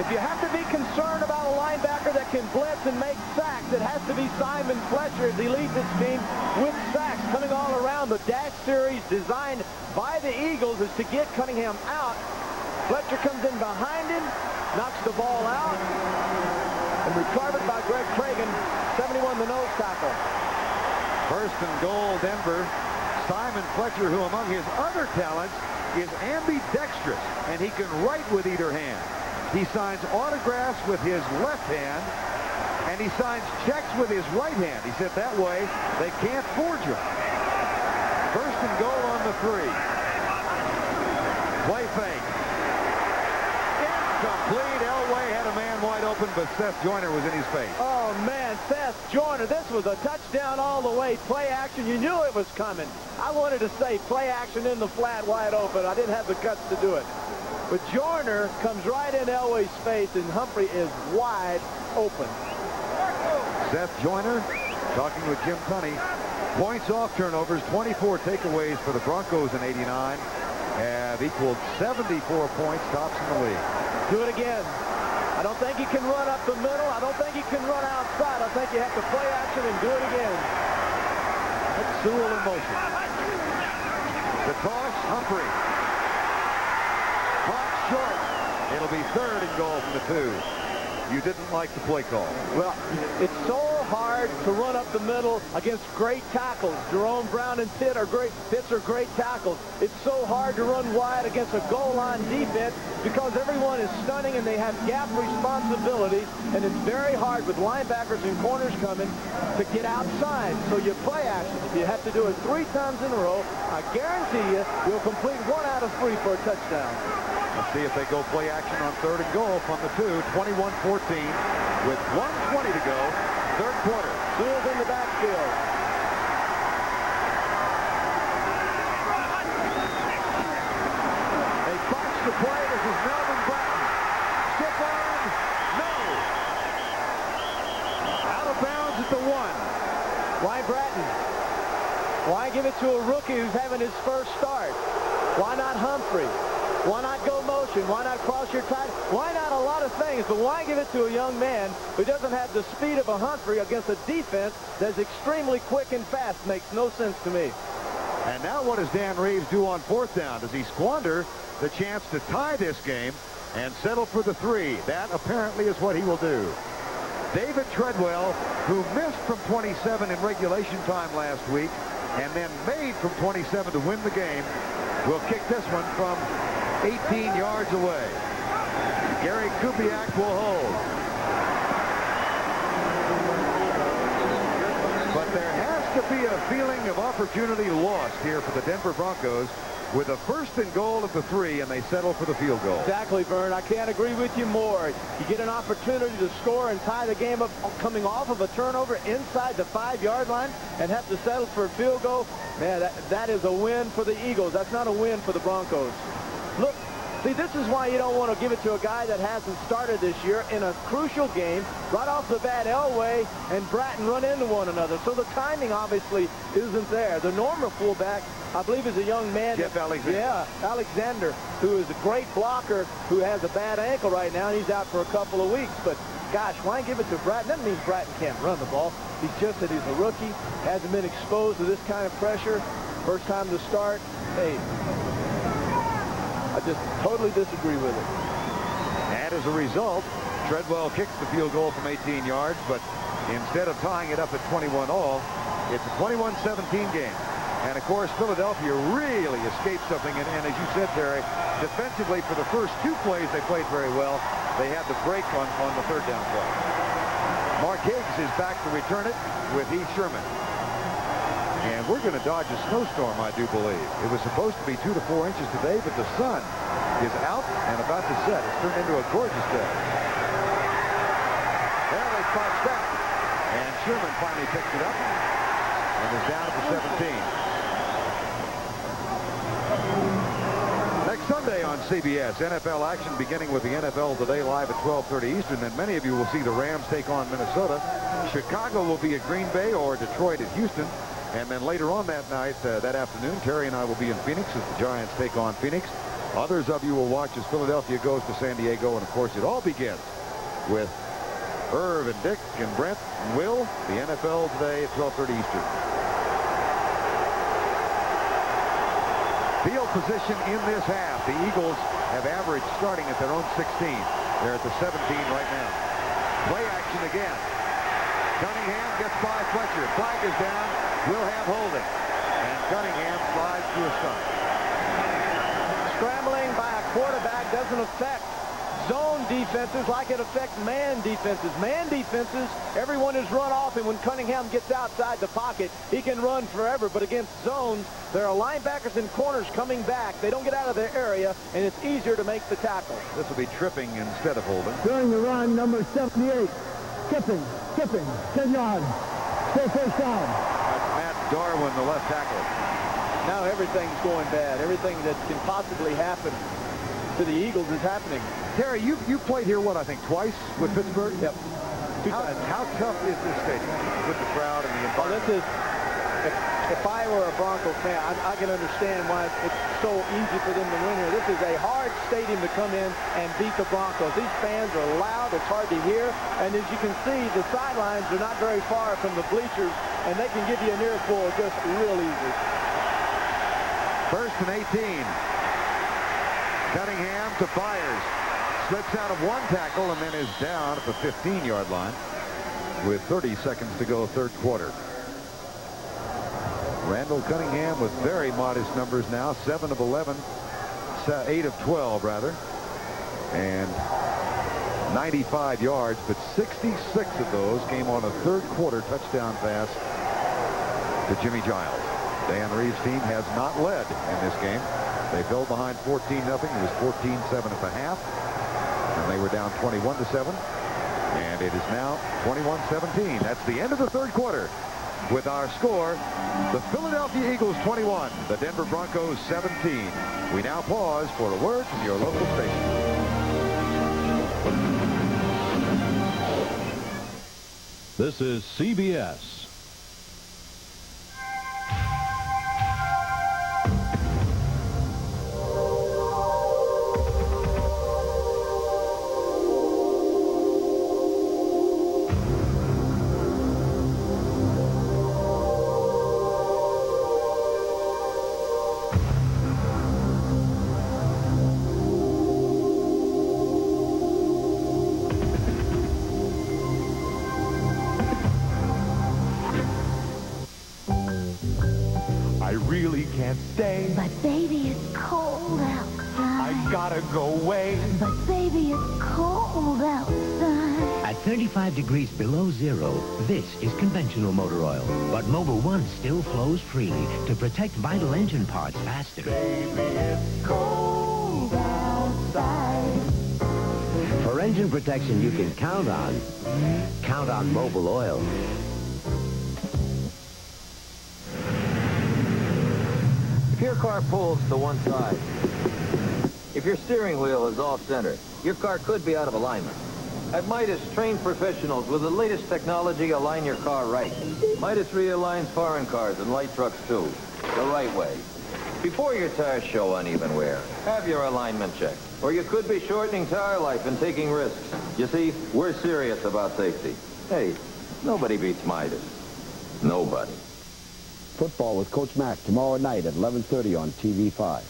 If you have to be concerned about a linebacker that can blitz and make sacks, it has to be Simon Fletcher as he leads his team with sacks coming all around. The dash series designed by the Eagles is to get Cunningham out. Fletcher comes in behind him, knocks the ball out, and recovered by Greg Cragen, 71, the nose tackle. First and goal, Denver. Simon Fletcher, who among his other talents is ambidextrous, and he can write with either hand. He signs autographs with his left hand, and he signs checks with his right hand. He said that way they can't forge them. First and goal on the 3. Play fake. Incomplete. Elway had a man wide open, but Seth Joyner was in his face. Oh, man, Seth Joyner. This was a touchdown all the way. Play action. You knew it was coming. I wanted to say play action in the flat wide open. I didn't have the guts to do it. But Joyner comes right in Elway's face, and Humphrey is wide open. Seth Joyner talking with Jim Tunney. Points off turnovers, 24 takeaways for the Broncos in '89. Have equaled 74 points, tops in the league. Do it again. I don't think he can run up the middle. I don't think he can run outside. I think you have to play action and do it again. That's Sewell in motion. The toss, Humphrey. Caught short. It'll be third and goal from the 2. You didn't like the play call. Well, it's so hard to run up the middle against great tackles. Jerome Brown and Pitts are great tackles. It's so hard to run wide against a goal line defense because everyone is stunning and they have gap responsibility, and it's very hard with linebackers and corners coming to get outside. So you play action. If you have to do it 3 times in a row, I guarantee you'll complete 1 out of 3 for a touchdown. Let's see if they go play action on third and goal from the 2, 21-14 with 1:20 to go, third quarter. Sewell's in the backfield. They box the play. This is Melvin Bratton. Stiff arm. No. Out of bounds at the 1. Why Bratton? Why give it to a rookie who's having his first start? Why not Humphrey? Why not go motion? Why not cross your tight? Why not a lot of things? But why give it to a young man who doesn't have the speed of a Humphrey against a defense that's extremely quick and fast? Makes no sense to me. And now what does Dan Reeves do on 4th down? Does he squander the chance to tie this game and settle for the 3? That apparently is what he will do. David Treadwell, who missed from 27 in regulation time last week and then made from 27 to win the game, will kick this one from 18 yards away. Gary Kubiak will hold. But there has to be a feeling of opportunity lost here for the Denver Broncos with a first and goal at the 3, and they settle for the field goal. Exactly, Vern. I can't agree with you more. You get an opportunity to score and tie the game up coming off of a turnover inside the 5-yard line and have to settle for a field goal. Man, that is a win for the Eagles. That's not a win for the Broncos. Look, see, this is why you don't want to give it to a guy that hasn't started this year in a crucial game. Right off the bat, Elway and Bratton run into one another. So the timing obviously isn't there. The normal fullback, I believe, is a young man. Jeff Alexander. Yeah, Alexander, who is a great blocker, who has a bad ankle right now, and he's out for a couple of weeks. But, gosh, why give it to Bratton? That means Bratton can't run the ball. He's just that he's a rookie, hasn't been exposed to this kind of pressure. First time to start. Hey, I just totally disagree with it. And as a result, Treadwell kicks the field goal from 18 yards, but instead of tying it up at 21 all, it's a 21-17 game. And, of course, Philadelphia really escaped something. And as you said, Terry, defensively for the first 2 plays, they played very well. They had the break on the 3rd down play. Mark Higgs is back to return it with Heath Sherman. And we're going to dodge a snowstorm, I do believe. It was supposed to be 2 to 4 inches today, but the sun is out and about to set. It's turned into a gorgeous day. There they boxed that. And Sherman finally picks it up and is down at the 17. Next Sunday on CBS, NFL action beginning with the NFL Today live at 12:30 Eastern. Then many of you will see the Rams take on Minnesota. Chicago will be at Green Bay or Detroit at Houston. And then later on that night, that afternoon, Terry and I will be in Phoenix as the Giants take on Phoenix. Others of you will watch as Philadelphia goes to San Diego, and of course it all begins with Irv and Dick and Brent and Will. The NFL today at 12:30 Eastern. Field position in this half. The Eagles have averaged starting at their own 16. They're at the 17 right now. Play action again. Cunningham gets by Fletcher. Flag is down. We'll have holding. And Cunningham slides to a stop. Scrambling by a quarterback doesn't affect zone defenses like it affects man defenses. Man defenses, everyone is run off, and when Cunningham gets outside the pocket, he can run forever. But against zones, there are linebackers and corners coming back. They don't get out of their area, and it's easier to make the tackle. This will be tripping instead of holding. During the run, number 78, Kipping, 10 yards. Still first down. That's Matt Darwin, the left tackle. Now everything's going bad. Everything that can possibly happen to the Eagles is happening. Terry, you played here, what, I think twice with Pittsburgh? Yep. How tough is this stadium with the crowd and the environment? Well, this is, if I were a Bronco fan, I can understand why it's so easy for them to win here. This is a hard stadium to come in and beat the Broncos. These fans are loud. It's hard to hear. And as you can see, the sidelines are not very far from the bleachers, and they can give you an earful just real easy. First and 18. Cunningham to Byers. Slips out of one tackle and then is down at the 15-yard line with 30 seconds to go, third quarter. Randall Cunningham with very modest numbers now, 7 of 11, 8 of 12 rather, and 95 yards, but 66 of those came on a third quarter touchdown pass to Jimmy Giles. Dan Reeves' team has not led in this game. They fell behind 14-0. It was 14-7 at the half, and they were down 21-7, and it is now 21-17. That's the end of the third quarter. With our score, the Philadelphia Eagles 21, the Denver Broncos 17. We now pause for a word from your local station. This is CBS. Can't stay. But baby, it's cold outside. I gotta go away. But baby, it's cold outside. At 35 degrees below zero, this is conventional motor oil. But Mobil 1 still flows freely to protect vital engine parts faster. Baby, it's cold outside. For engine protection you can count on Mobil oil. If your car pulls to one side, if your steering wheel is off center, your car could be out of alignment. At Midas, trained professionals with the latest technology align your car right. Midas realigns foreign cars and light trucks too, the right way. Before your tires show uneven wear, have your alignment checked, or you could be shortening tire life and taking risks. You see, we're serious about safety. Hey, nobody beats Midas. Nobody. Football with Coach Mack tomorrow night at 11:30 on TV5.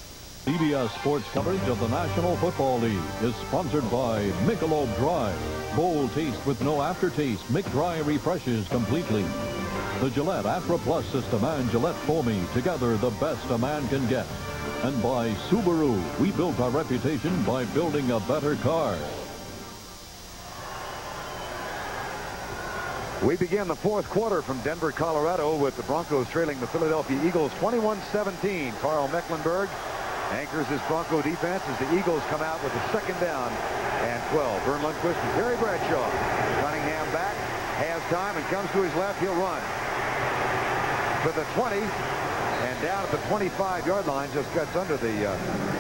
CBS Sports coverage of the National Football League is sponsored by Michelob Dry. Bold taste with no aftertaste. Mick Dry refreshes completely. The Gillette Afra Plus system and Gillette Foamy, together the best a man can get. And by Subaru, we built our reputation by building a better car. We begin the fourth quarter from Denver, Colorado, with the Broncos trailing the Philadelphia Eagles 21-17. Carl Mecklenburg anchors his Bronco defense as the Eagles come out with a second down and 12. Vern Lundquist and Terry Bradshaw. Cunningham back, has time, and comes to his left. He'll run to the 20, and down at the 25-yard line, just cuts under the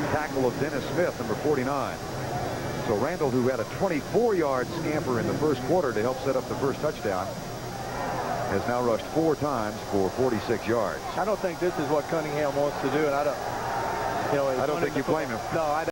tackle of Dennis Smith, number 49. So Randall, who had a 24-yard scamper in the first quarter to help set up the first touchdown, has now rushed 4 times for 46 yards. I don't think this is what Cunningham wants to do, and You know, I don't think you blame him. No, I don't.